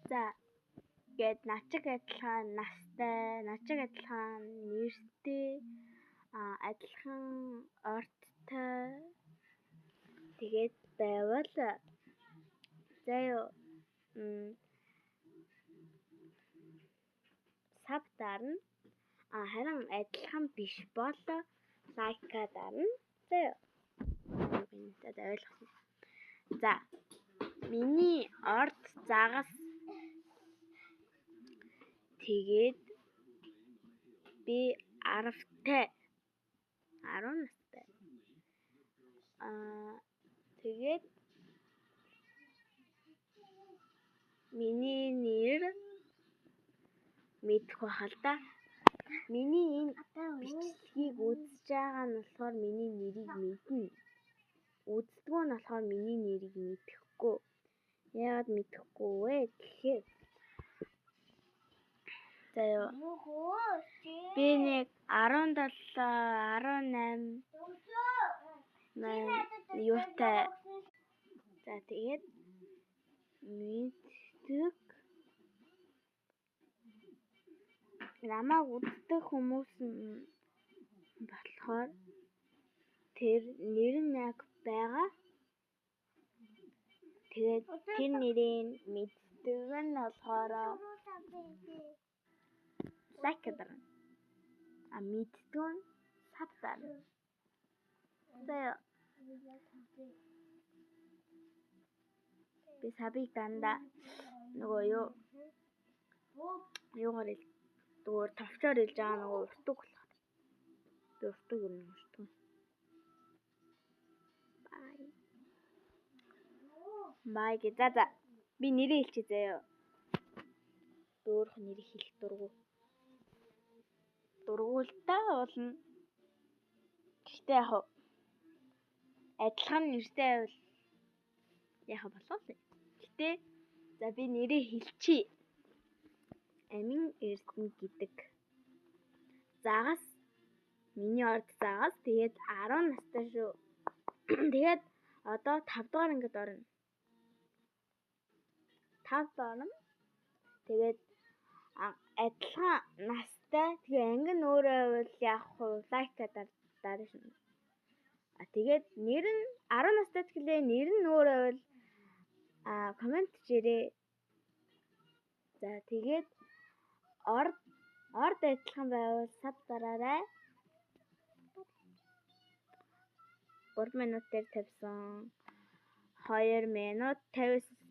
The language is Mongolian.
За гээд начиг адилхан настай, начиг адилхан нэртэй, адилхан орттой тэгээд байвал заяа сав дарна. Харин адилхан биш бол лайка дарна. Заяа. Энэтэй ойлгосон. За. Миний орд загас тэгээд би 10-тай. 10 настай. Тэгээд миний нэр мэдэх бахал та. Миний энэ бичлэгийг үзэж байгаа нь болохоор миний нэрийг мэднэ. Үздэггүй нь болохоор миний нэрийг мэдэхгүй. Яагаад мэдэхгүй вэ гэхээр заяа би нэг 17 18 юутай. За тэгээд мэддэг намайг үздэг хүмүүс нь болохоор тэр нэр нь яг байгаа. Тэгээд тэр нэрийг мэддэг нь болохоор лайк дарна. Мэддэг нь сав дарна. Заяа. Би сабыг дандаа нөгөө юугаар зүгээр тавчаар илж байгаа нөгөө уртуг болох. Уртуг өрнөштэй. Бай гэ. За. Би нэрээ хэлчихье заяа. Өөрөх нэрийг хэлэх дурггүй. Дургуйлтаа болно. Гэхдээ яг адилхан нэртэй байвал яах болов вэ? Гэхдээ за би нэрээ хэлчихье. Амин Эрдэнэ гэдэг. Загас миний орд загас тэгээд 10 настай шүү. Тэгээд одоо 5 дугаар ангид орно. 5 орно. Тэгээд адилхан настай. Тэгээ анги нь өөрөө байвал яах вэ? Лайка дарна шин. Тэгээд нэр нь 10 настай гэлээ нэр нь өөрөө байвал комент хийрээ. За тэгээд орд адилхан байвал сав дараарай. 3 минут дээр тавьсан. 2 минут 59